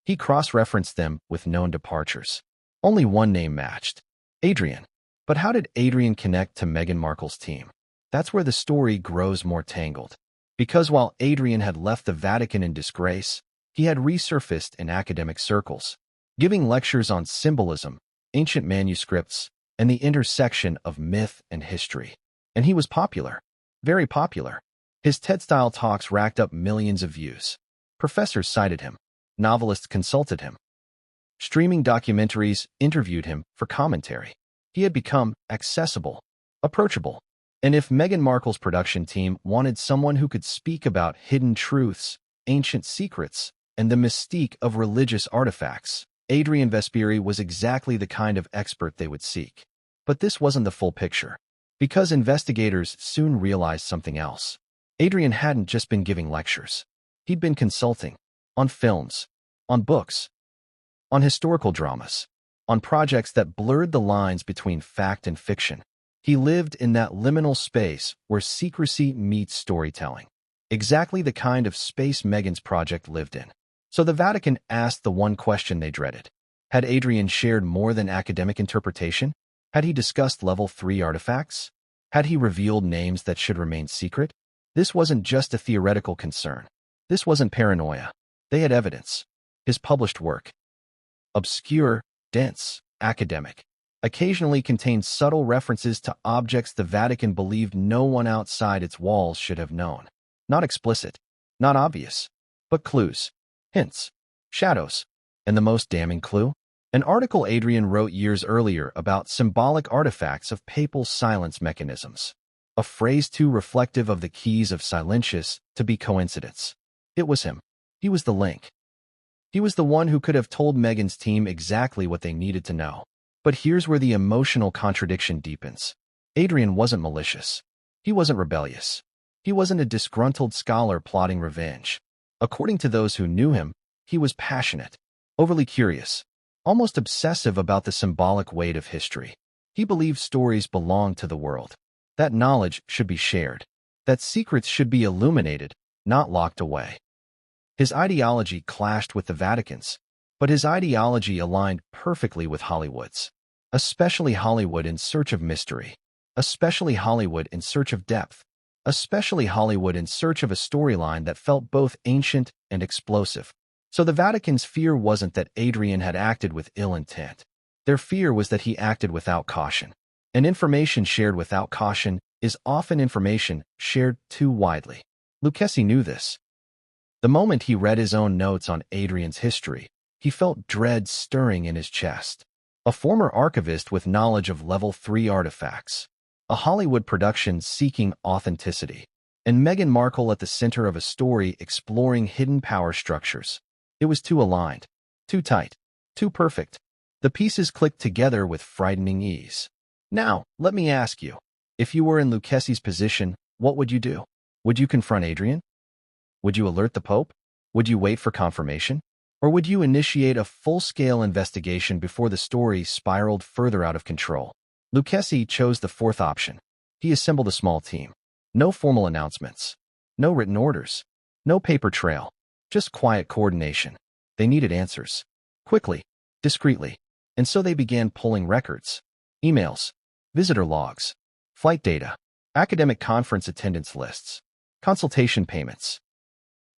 He cross-referenced them with known departures. Only one name matched: Adrian. But how did Adrian connect to Meghan Markle's team? That's where the story grows more tangled. Because while Adrian had left the Vatican in disgrace, he had resurfaced in academic circles, giving lectures on symbolism, ancient manuscripts, and the intersection of myth and history. And he was popular, very popular. His TED-style talks racked up millions of views. Professors cited him. Novelists consulted him. Streaming documentaries interviewed him for commentary. He had become accessible, approachable. And if Meghan Markle's production team wanted someone who could speak about hidden truths, ancient secrets, and the mystique of religious artifacts, Adrian Vesperi was exactly the kind of expert they would seek. But this wasn't the full picture, because investigators soon realized something else. Adrian hadn't just been giving lectures. He'd been consulting on films, on books, on historical dramas, on projects that blurred the lines between fact and fiction. He lived in that liminal space where secrecy meets storytelling. Exactly the kind of space Meghan's project lived in. So the Vatican asked the one question they dreaded. Had Adrian shared more than academic interpretation? Had he discussed Level 3 artifacts? Had he revealed names that should remain secret? This wasn't just a theoretical concern. This wasn't paranoia. They had evidence. His published work, obscure, dense, academic, occasionally contained subtle references to objects the Vatican believed no one outside its walls should have known. Not explicit, not obvious, but clues, hints, shadows. And the most damning clue? An article Adrian wrote years earlier about symbolic artifacts of papal silence mechanisms. A phrase too reflective of the keys of Silentius to be coincidence. It was him. He was the link. He was the one who could have told Meghan's team exactly what they needed to know. But here's where the emotional contradiction deepens. Adrian wasn't malicious. He wasn't rebellious. He wasn't a disgruntled scholar plotting revenge. According to those who knew him, he was passionate, overly curious, almost obsessive about the symbolic weight of history. He believed stories belonged to the world, that knowledge should be shared, that secrets should be illuminated, not locked away. His ideology clashed with the Vatican's, but his ideology aligned perfectly with Hollywood's. especially Hollywood in search of mystery, especially Hollywood in search of depth, especially Hollywood in search of a storyline that felt both ancient and explosive. So the Vatican's fear wasn't that Adrian had acted with ill intent. Their fear was that he acted without caution. And information shared without caution is often information shared too widely. Lucchesi knew this. The moment he read his own notes on Adrian's history, he felt dread stirring in his chest. A former archivist with knowledge of Level 3 artifacts. A Hollywood production seeking authenticity. And Meghan Markle at the center of a story exploring hidden power structures. It was too aligned, too tight, too perfect. The pieces clicked together with frightening ease. Now, let me ask you, if you were in Lucchesi's position, what would you do? Would you confront Adrian? Would you alert the Pope? Would you wait for confirmation? Or would you initiate a full-scale investigation before the story spiraled further out of control? Lucchesi chose the fourth option. He assembled a small team. No formal announcements. No written orders. No paper trail. Just quiet coordination. They needed answers. Quickly. Discreetly. And so they began pulling records. Emails. Visitor logs. Flight data. Academic conference attendance lists. Consultation payments.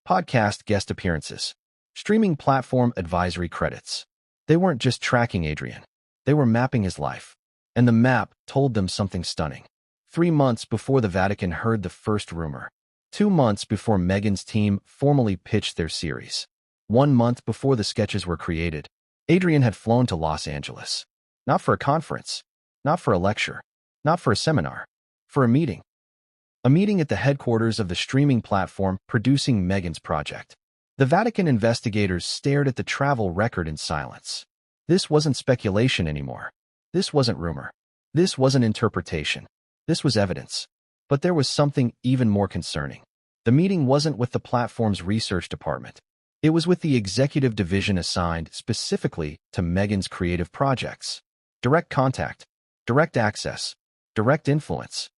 Podcast guest appearances. Streaming platform advisory credits. They weren't just tracking Adrian. They were mapping his life. And the map told them something stunning. 3 months before the Vatican heard the first rumor. 2 months before Meghan's team formally pitched their series. 1 month before the sketches were created, Adrian had flown to Los Angeles. Not for a conference. Not for a lecture. Not for a seminar. For a meeting. A meeting at the headquarters of the streaming platform producing Meghan's project. The Vatican investigators stared at the travel record in silence. This wasn't speculation anymore. This wasn't rumor. This wasn't interpretation. This was evidence. But there was something even more concerning. The meeting wasn't with the platform's research department. It was with the executive division assigned specifically to Meghan's creative projects. Direct contact, direct access, direct influence.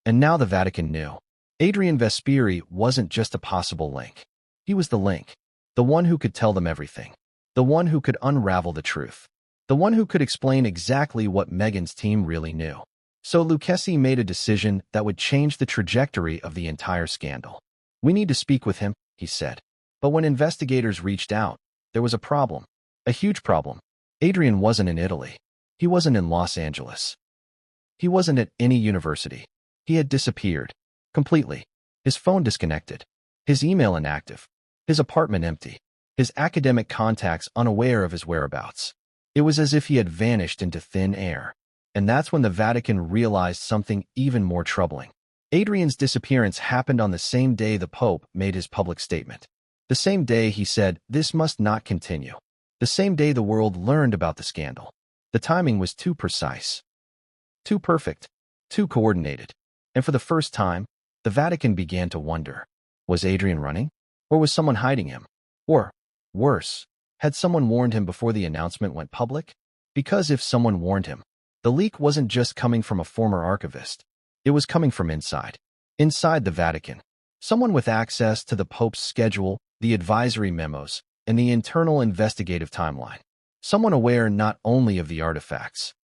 And now the Vatican knew. Adrian Vesperi wasn't just a possible link. He was the link. The one who could tell them everything. The one who could unravel the truth. The one who could explain exactly what Meghan's team really knew. So Lucchesi made a decision that would change the trajectory of the entire scandal. "We need to speak with him," he said. But when investigators reached out, there was a problem. A huge problem. Adrian wasn't in Italy. He wasn't in Los Angeles. He wasn't at any university. He had disappeared. Completely. His phone disconnected. His email inactive. His apartment empty. His academic contacts unaware of his whereabouts. It was as if he had vanished into thin air. And that's when the Vatican realized something even more troubling. Adrian's disappearance happened on the same day the Pope made his public statement. The same day he said, "This must not continue." The same day the world learned about the scandal. The timing was too precise. Too perfect. Too coordinated. And for the first time, the Vatican began to wonder. Was Adrian running? Or was someone hiding him? Or, worse, had someone warned him before the announcement went public? Because if someone warned him, the leak wasn't just coming from a former archivist. It was coming from inside. Inside the Vatican. Someone with access to the Pope's schedule, the advisory memos, and the internal investigative timeline. Someone aware not only of the artifacts,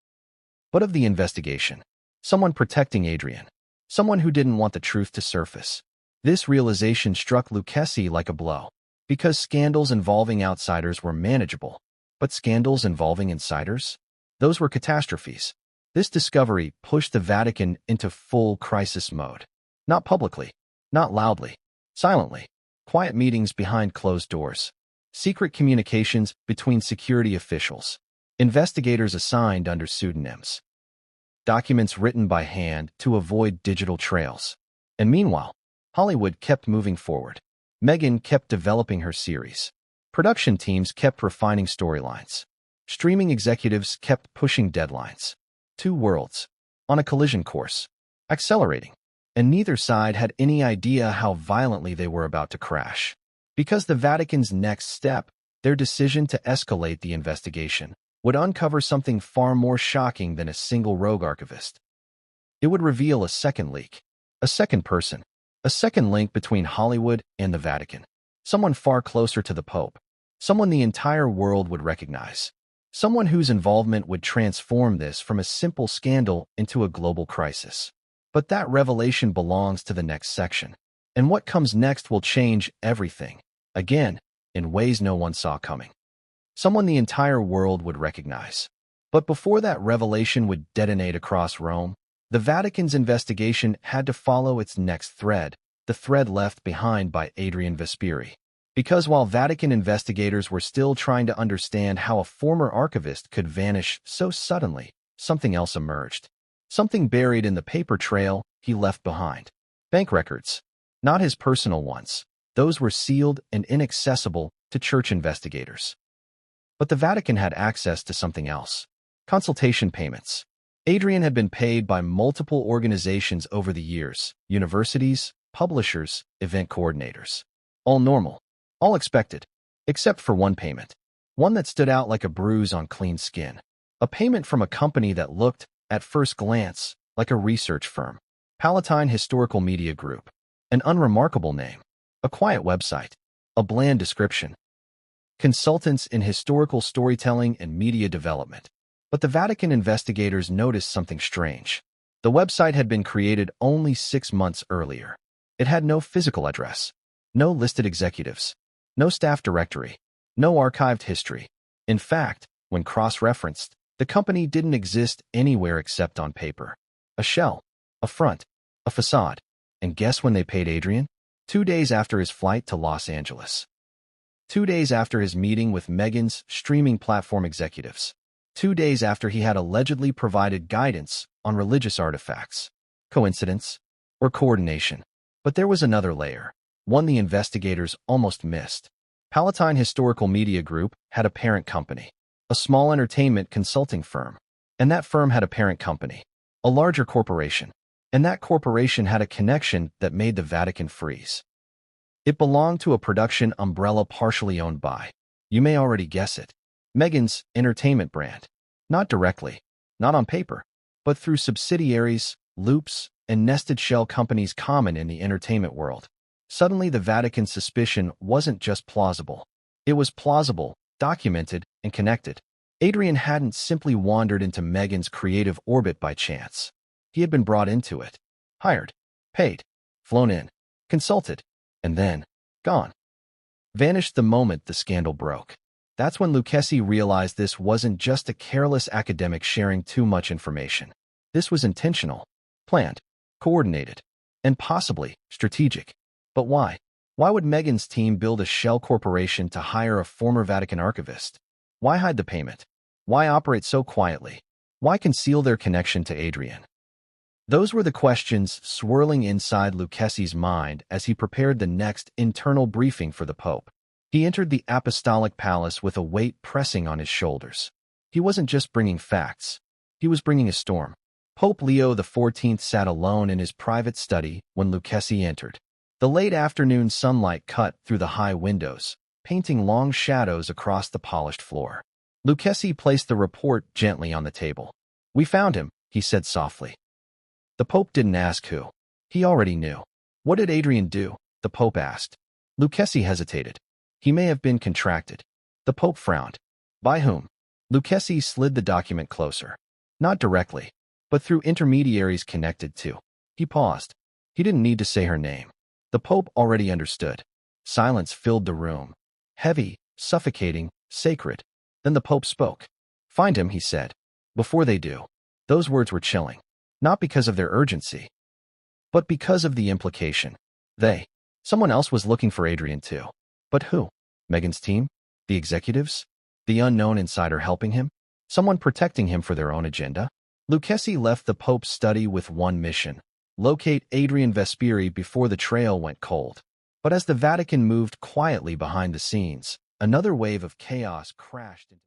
but of the investigation. Someone protecting Adrian. Someone who didn't want the truth to surface. This realization struck Lucchesi like a blow. Because scandals involving outsiders were manageable. But scandals involving insiders? Those were catastrophes. This discovery pushed the Vatican into full crisis mode. Not publicly. Not loudly. Silently. Quiet meetings behind closed doors. Secret communications between security officials. Investigators assigned under pseudonyms. Documents written by hand to avoid digital trails. And meanwhile, Hollywood kept moving forward. Meghan kept developing her series. Production teams kept refining storylines. Streaming executives kept pushing deadlines. 2 worlds. On a collision course. Accelerating. And neither side had any idea how violently they were about to crash. Because the Vatican's next step, their decision to escalate the investigation, would uncover something far more shocking than a single rogue archivist. It would reveal a second leak. A second person. A second link between Hollywood and the Vatican. Someone far closer to the Pope. Someone the entire world would recognize. Someone whose involvement would transform this from a simple scandal into a global crisis. But that revelation belongs to the next section. And what comes next will change everything, again, in ways no one saw coming. Someone the entire world would recognize. But before that revelation would detonate across Rome, the Vatican's investigation had to follow its next thread, the thread left behind by Adrian Vesperi. Because while Vatican investigators were still trying to understand how a former archivist could vanish so suddenly, something else emerged. Something buried in the paper trail he left behind. Bank records. Not his personal ones. Those were sealed and inaccessible to church investigators. But the Vatican had access to something else. Consultation payments. Adrian had been paid by multiple organizations over the years, universities, publishers, event coordinators. All normal. All expected. Except for one payment. One that stood out like a bruise on clean skin. A payment from a company that looked, at first glance, like a research firm. Palatine Historical Media Group. An unremarkable name. A quiet website. A bland description. Consultants in historical storytelling and media development. But the Vatican investigators noticed something strange. The website had been created only 6 months earlier. It had no physical address. No listed executives. No staff directory. No archived history. In fact, when cross-referenced, the company didn't exist anywhere except on paper. A shell. A front. A facade. And guess when they paid Adrian? 2 days after his flight to Los Angeles. 2 days after his meeting with Meghan's streaming platform executives. 2 days after he had allegedly provided guidance on religious artifacts. Coincidence? Or coordination? But there was another layer. One the investigators almost missed. Palatine Historical Media Group had a parent company. A small entertainment consulting firm. And that firm had a parent company. A larger corporation. And that corporation had a connection that made the Vatican freeze. It belonged to a production umbrella partially owned by, you may already guess it, Meghan's entertainment brand. Not directly, not on paper, but through subsidiaries, loops, and nested shell companies common in the entertainment world. Suddenly the Vatican's suspicion wasn't just plausible. It was plausible, documented, and connected. Adrian hadn't simply wandered into Meghan's creative orbit by chance. He had been brought into it. Hired. Paid. Flown in. Consulted. And then, gone. Vanished the moment the scandal broke. That's when Lucchesi realized this wasn't just a careless academic sharing too much information. This was intentional, planned, coordinated, and possibly strategic. But why? Why would Meghan's team build a shell corporation to hire a former Vatican archivist? Why hide the payment? Why operate so quietly? Why conceal their connection to Adrian? Those were the questions swirling inside Lucchesi's mind as he prepared the next internal briefing for the Pope. He entered the apostolic palace with a weight pressing on his shoulders. He wasn't just bringing facts. He was bringing a storm. Pope Leo XIV sat alone in his private study when Lucchesi entered. The late afternoon sunlight cut through the high windows, painting long shadows across the polished floor. Lucchesi placed the report gently on the table. "We found him," he said softly. The Pope didn't ask who. He already knew. "What did Adrian do?" the Pope asked. Lucchesi hesitated. "He may have been contracted." The Pope frowned. "By whom?" Lucchesi slid the document closer. "Not directly, but through intermediaries connected to." He paused. He didn't need to say her name. The Pope already understood. Silence filled the room. Heavy, suffocating, sacred. Then the Pope spoke. "Find him," he said. "Before they do." Those words were chilling. Not because of their urgency, but because of the implication. Someone else was looking for Adrian too. But who? Meghan's team? The executives? The unknown insider helping him? Someone protecting him for their own agenda? Lucchesi left the Pope's study with one mission: locate Adrian Vesperi before the trail went cold. But as the Vatican moved quietly behind the scenes, another wave of chaos crashed into